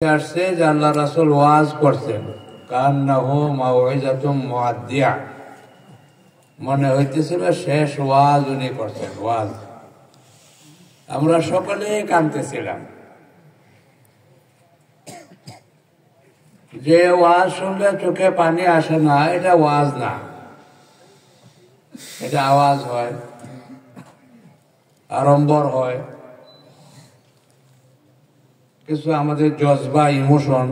আসছে যে আল্লাহ রাসূল ওয়াজ করছেন, কান্নাহু মাউইজাতুম মুআদ্দিয়া, মনে হইতেছিল শেষ ওয়াজ উনি করছেন। ওয়াজ আমরা সকলেই কাঁদতেছিলাম। যে ওয়াজ শুনলে চোখে পানি আসে না, এটা ওয়াজ না, এটা আওয়াজ হয়, আড়ম্বর হয়, কিছু আমাদের জজবা ইমোশন।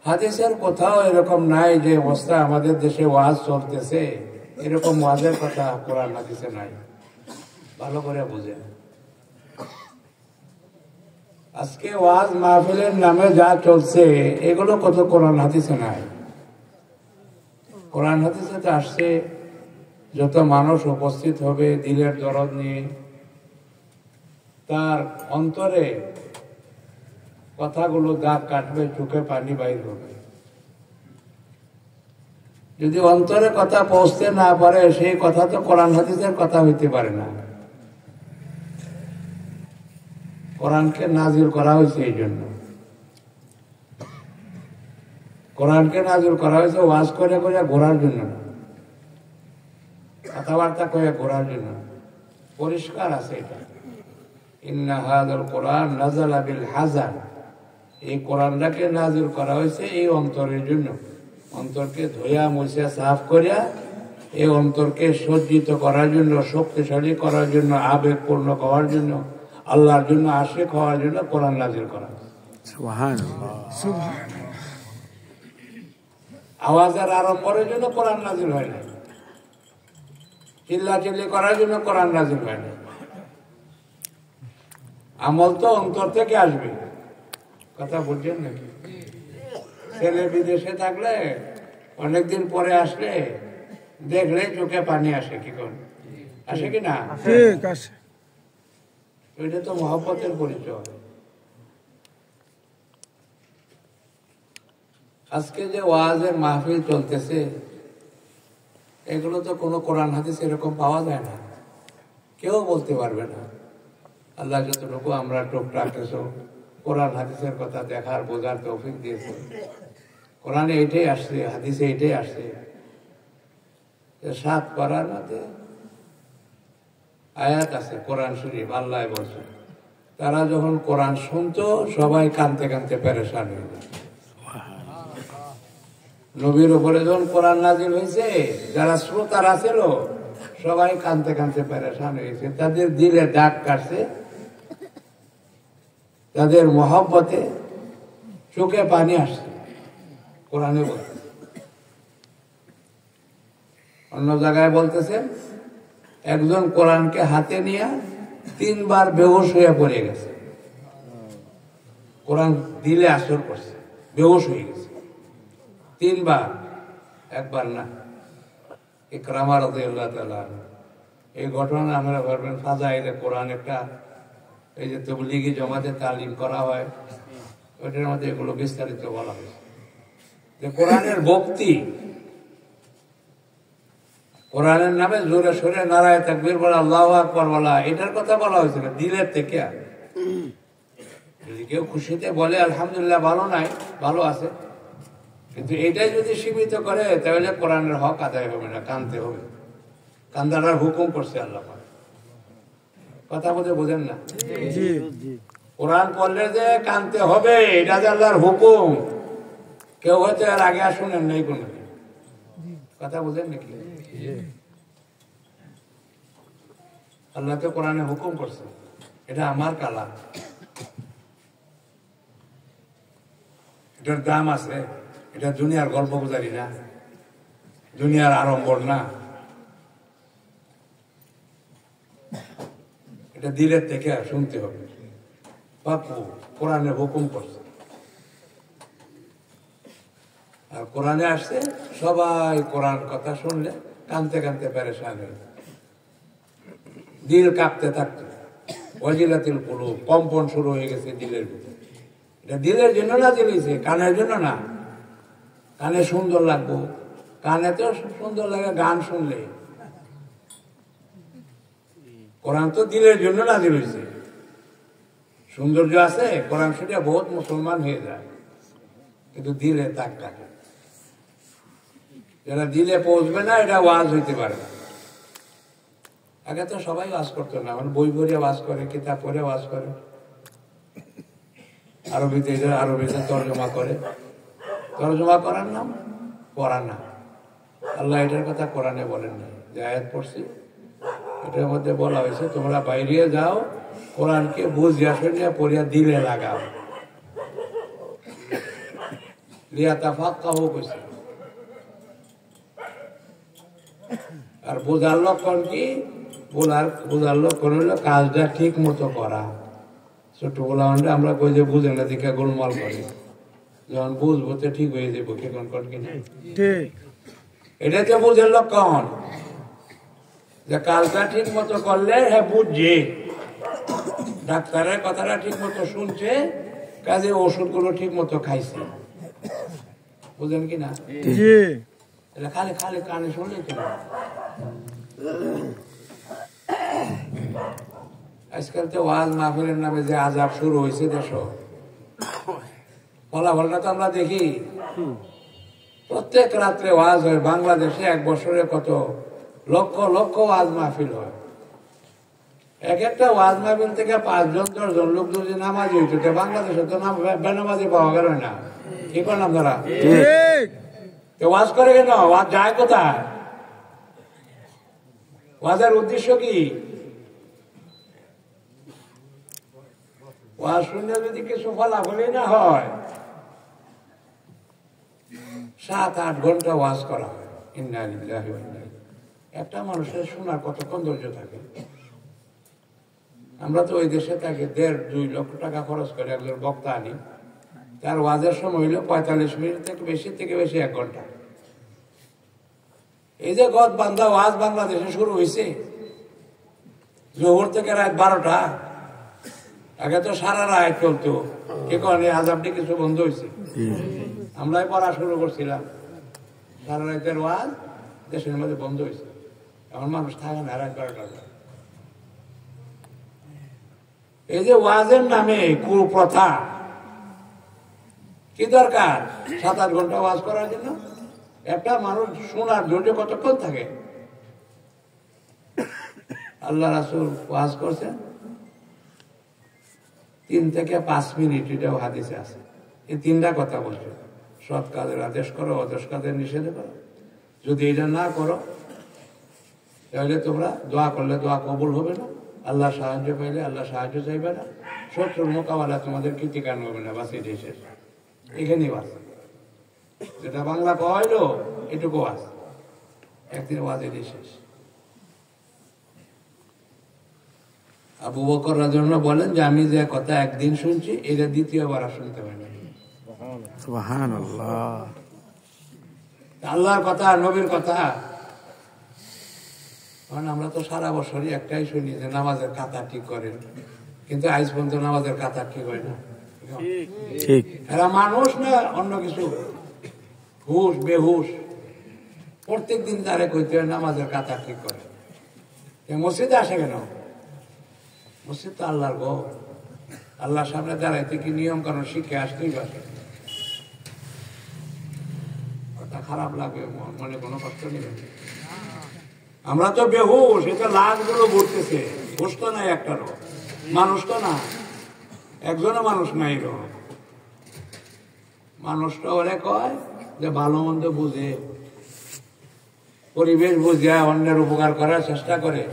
হাদিসের কোথাও এরকম নাই যে অবস্থা আমাদের দেশে ওয়াজ চলতেছে এরকম ওয়াজের কথা কোরআন হাদিসে নাই। ভালো করে বুঝেন, আজকে ওয়াজ মাহফিলের নামে যা চলছে এগুলো কত কোরআন হাদিসে নাই। কোরআন হাদিসে তো আসছে যত মানুষ উপস্থিত হবে দিলের দরদ নিয়ে, তার অন্তরে কথাগুলো দাগ কাটবে, চোখে পানি বাইর হবে। যদি অন্তরে কথা পৌঁছতে না পারে সেই কথা তো কোরআন হাদিসের কথা হইতে পারে না। কোরআনকে নাজিল করা হয়েছে এই জন্য, কোরআনকে নাজিল করা হয়েছে ওয়াজ করে করে ঘোরার জন্য না, কথাবার্তা করে ঘোরার জন্য। পরিষ্কার আছে এটা, ইন্না হাযাল কোরআন নাযালা বিল হাযান, এই কোরআনটাকে নাজিল করা হয়েছে এই অন্তরের জন্য, অন্তরকে ধোয়া মুছিয়া সাফ করিয়া এই অন্তরকে সজ্জিত করার জন্য, শক্তিশালী করার জন্য, আবেগপূর্ণ হওয়ার জন্য, আল্লাহর জন্য আশিক হওয়ার জন্য কোরআন নাজিল করা হয়েছে। আওয়াজের আড়ম্বরের জন্য কোরআন নাজিল হয় না, চিল্লাচিল্লি করার জন্য কোরআন নাজিল হয় না। আমল তো অন্তর থেকে আসবে। কথা বলছেন নাকি? ছেলে বিদেশে থাকলে অনেকদিন পরে আসলে দেখলে চোখে পানি আসে, কি করে আসে কি না? ওইটা তো মহব্বতের পরিচয়। আজকে যে ওয়াজের মাহফিল চলতেছে এগুলো তো কোনো কোরআন হাদিস এরকম পাওয়া যায় না, কেউ বলতে পারবে না। আল্লাহ যতটুকু আমরা টুকটাক কিছু কোরআন হাদিসের কথা দেখার বোঝার তৌফিক দিয়েছে, কোরআনে এটাই আসছে, হাদিসে এটাই আসছে। 7 পারার মধ্যে আয়াত আছে কোরআন শরীফ, আল্লাহ বলছে তারা যখন কোরআন শুনতো সবাই কাঁদতে কাঁদতে পেরেশান হয়ে যেত। নবীর উপরে যখন কোরআন নাজিল হয়েছে যারা শ্রোতারা ছিল সবাই কাঁদতে কাঁদতে পেরেশান হয়েছে, তাদের দিলে দাগ কাটছে, তাদের মহব্বতে চোখে পানি আসছে। কোরআনে বলছে, অন্য জায়গায় বলতেছেন একজন কোরআনকে হাতে নিয়ে 3 বার বেহুশ হয়ে পড়ে গেছে। কোরআন দিলে আসর করছে, বেহুশ হয়ে গেছে 3 বার, একবার না। ইকরামা রাদিয়াল্লাহু তাআলা এই ঘটনা আমরা ভাববেন ফাজাইলে কোরআন একটা, এই যে তাবলীগি জমাতে তালিম করা হয় ওইটার মধ্যে এগুলো বিস্তারিত বলা হয়েছে যে কোরআনের ভক্তি, কোরআনের নামে জোরে সোরে নারায়ে তাকবীর বলা, আল্লাহু আকবার বলা, এটার কথা বলা হয়েছিল দিলের থেকে। যদি কেউ খুশিতে বলে আলহামদুলিল্লাহ, ভালো নাই, ভালো আছে, কিন্তু এটাই যদি সীমিত করে তাহলে কোরআনের হক আদায় হবে না, কানতে হবে। কান্দাটার হুকুম করছে আল্লাহ। কথা বলতে বোঝেন না? কোরআন পড়লে যে কানতে হবে এটা যে আল্লাহর হুকুম, কেউ হয়তো এর আগে আর শুনেন নাই কোনো। কথা বোঝেন নাকি? আল্লাহ তো কোরআনে হুকুম করছে, এটা আমার কালাম, এটার দাম আছে, এটা দুনিয়ার গল্প গুজারি না, দুনিয়ার আড়ম্বর না, এটা দিলের থেকে শুনতে হবে। বাপু কোরআনে হুকুম করছে, আর কোরআনে আসছে সবাই কোরআন কথা শুনলে কানতে কানতে পেরেশান হয়ে, দিল কাঁপতে থাকতো, ওয়াজিলাতিল কুলুব, কম্পন শুরু হয়ে গেছে দিলের ভিতরে। এটা দিলের জন্য না দিয়েছে, কানের জন্য না। কানে সুন্দর লাগবো, কানে তো সুন্দর লাগে গান শুনলে। কোরআন তো দিলের জন্য না দিয়েছে, সৌন্দর্য আছে, কোরআন শুনে বহুত মুসলমান হয়ে যায়, কিন্তু দিলে তাক কাটে। যারা দিলে পৌঁছবে না, এটা ওয়াজ হইতে পারে না। আগে তো সবাই ওয়াজ করতো না, মানে বই পড়ে ওয়াজ করে, কিতাব পড়ে ওয়াজ করে, আরবিতে তর্জমা করে। তর্জমা করার নাম পড়া না। আল্লাহ এটার কথা কোরআনে বলেন না। যে আয়াত পড়ছি এটার মধ্যে বলা হয়েছে, তোমরা বাইরে যাও, কোরআনকে বুঝিয়া শুনিয়া পড়িয়া দিলে লাগাও। লিয়াতাফাক্কাহু কইছে। আর বোঝার লক্ষণ কি? বোঝার লক্ষণ হইলো কাজটা ঠিক মতো করা। ছোটবেলা আমরা কই যে বুঝে না দেখে গোলমাল করি, যখন বুঝবো তো ঠিক হয়ে যাবো। কিনা এটা তো বুঝের লক্ষণ, যে কাজটা ঠিক মতো করলে হ্যাঁ বুঝছে, ডাক্তারের কথাটা ঠিক মতো শুনছে, কাজে ওষুধগুলো ঠিক মতো খাইছে। বুঝলেন কিনা? খালি খালি কানে শুনলে তো। আজকাল তো ওয়াজ মাহফিলের নামে যে আজাব শুরু হয়েছে দেশ, ফলাফলটা তো আমরা দেখি। প্রত্যেক রাত্রে ওয়াজ হয় বাংলাদেশে। এক বছরে কত লক্ষ লক্ষ ওয়াজ মাহফিল হয়। এক একটা ওয়াজ মাহফিল থেকে 5 জন 10 জন লোক যদি নামাজি হইতো, বাংলাদেশে তো বেনামাজি পাওয়া গেল না। কি করলাম তারা? ওয়াজ করে কেন? ওয়াজ যায় কোথায়? ওয়াজের উদ্দেশ্য কি? ওয়াজ শুনলে যদি কিছু ফলাফলই না হয়, 7-8 ঘন্টা ওয়াজ করা হয়। ইন্না লিল্লাহি ওয়া ইন্না ইলাইহি। একটা মানুষের শোনার কতক্ষণ ধৈর্য থাকে? আমরা তো ওই দেশে থাকি, 1.5-2 লক্ষ টাকা খরচ করে একজন বক্তা আনি, তার ওয়াজের সময় হইল 45 মিনিট থেকে বেশি 1 ঘন্টা। এই যে গদ বান্ধা ওয়াজ বাংলাদেশে শুরু হয়েছে জোহর থেকে রাত 12টা। আগে তো সারা রাত চলতো। কি কারণে আজাবটি কিছু বন্ধ হয়েছে? আমরাই পড়া শুরু করছিলাম, সারা রাতের ওয়াজ দেশের মধ্যে বন্ধ হয়েছে। এখন মানুষ থাকে না রাত 12টা। এই যে ওয়াজের নামে কুপ্রথা, কি দরকার 7-8 ঘন্টা ওয়াজ করার জন্য? একটা মানুষ শোনার ধৈর্য কতক্ষণ থাকে? আল্লাহ রাসূল ওয়াজ করছেন 3 থেকে 5 মিনিট, এটাও হাদিসে আছে। এই 3টা কথা বলছে, সৎ কাজের আদেশ করো, অদস কাজের নিষেধ করো। যদি এটা না করো তাহলে তোমরা দোয়া করলে দোয়া কবুল হবে না, আল্লাহ সাহায্য পাইলে আল্লাহ সাহায্য চাইবে না, শত্রুর মোকাবেলা তোমাদের কৃতিকান হবে না। বাস এটাই শেষ, এখানেই বাস। যেটা বাংলা কইলো এটুকু ওয়াজ, একদিন ওয়াজ এটাই শেষ। আবু বকর রাদিয়াল্লাহু আনহু বলেন যে আমি যে কথা একদিন শুনছি, এটা দ্বিতীয়বার আর শুনতে পাই না। সুবহানাল্লাহ। আল্লাহর কথা, নবীর কথা। কারণ আমরা তো সারা বছরই একটাই শুনি যে নামাজের কাতা ঠিক করেন, কিন্তু আজ পর্যন্ত নামাজের কাতা ঠিক হয় না। ঠিক, এরা মানুষ না অন্য কিছু? হুশ বেহুশ। প্রত্যেক দিন তারে কইতে হয় নামাজের কাতা ঠিক করে। মসজিদে আসে কেন? মসজিদ তো আল্লাহর ঘর। আল্লাহর সামনে দাঁড়াইতে কি নিয়ম কারণ শিখে আসতেই পারে। কথা খারাপ লাগে, মনে কোনো কষ্ট নেই। আমরা তো বেহুশ, এটা লাশগুলো ঘুরতেছে, হুশ তো নাই একটারও, মানুষ তো না, একজনও মানুষ নাই। মানুষটা ওরে কয় যে ভালো মন্দ বুঝে, পরিবেশ বুঝিয়া অন্যের উপকার করার চেষ্টা করে,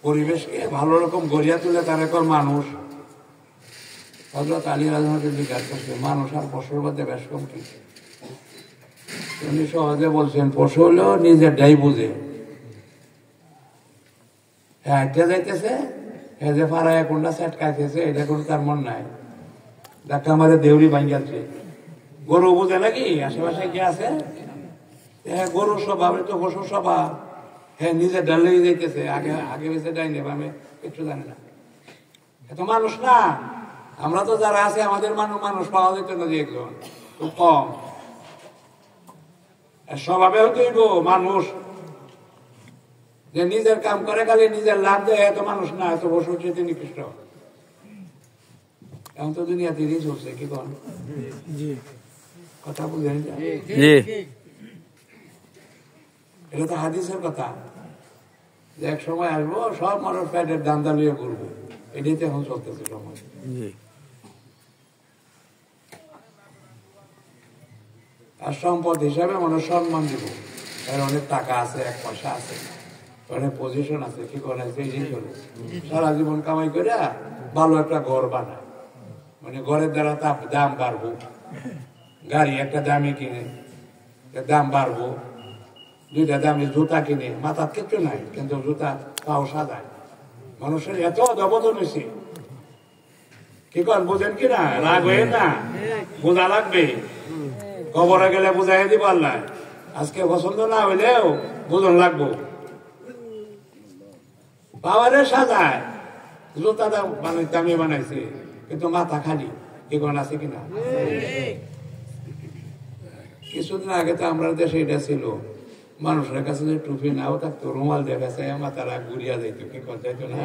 পরিবেশকে ভালো রকম গড়িয়া তুলে তার একর মানুষ। হযরত আলী রাদিয়াল্লাহু আনহু জিজ্ঞাসা করছে, মানুষ আর পশুর মধ্যে বেশ কম কি? উনি সহজে বলছেন, পশু হলেও নিজেরটাই বুঝে। হ্যাঁ, এটা যাইতেছে, হ্যাঁ যে পাড়ায় কোনটা সেট খাইতেছে, এটা কোনো তার মন নাই। দেখা আমাদের দেউরি ভাঙ্গাচ্ছে। গরু বুঝে নাকি আশেপাশে কি আছে? হ্যাঁ, গরুর স্বভাব তো পশুর স্বভাব। হ্যাঁ, নিজের ডালেই যাইতেছে, আগে আগে বেঁচে ডাই নেব, আমি একটু জানি না। এত মানুষ না। আমরা তো যারা আছে আমাদের মানুষ পাওয়া যেত না, যে একজন খুব কম। স্বভাবে হইতেইব মানুষ, যে নিজের কাম করে খালি নিজের লাভ দেয়, এত মানুষ না, এত পশুর চেয়ে নিকৃষ্ট। এখন তো দুনিয়াতে চলছে কি কন কথা বুঝেন? এটা তো হাদিসের কথা যে এক সময় আসবো সব মানুষ প্যাটের দান্দা লিয়ে ঘুরবো, এটাই তো এখন চলতেছে সময়। আর সম্পদ হিসাবে মানুষ সম্মান দিব, এর অনেক টাকা আছে, এক পয়সা আছে, অনেক পজিশন আছে, কি করে এই চলে সারা জীবন কামাই করে ভালো একটা ঘর বানায়, মানে ঘরের দ্বারা তার দাম বাড়বো, গাড়ি একটা দামি কিনে দাম বাড়বো, দুইটা দামি জুতা কিনে, মাথার কিচ্ছু নাই কিন্তু জুতা পাও সাদায়। মানুষের এত অধপতন হয়েছে, কি কর বোঝেন কিনা? রাগ হয়ে না, বোঝা লাগবে, কবরে গেলে বুঝাই দিব আল্লাহ। আজকে পছন্দ না হইলেও বোঝন লাগবো। পাওয়ারে সাজায়, জুতা দামি বানাইছে কিন্তু মাথা খালি, কি কোন আছে কিনা? কিছুদিন আগে তো আমরা দেশে এটা ছিল, মানুষের কাছে যে টুপি নাও থাকতো, রুমাল দেখাচ্ছে মাথারা ঘুরিয়া যাইতো, কি করতে না?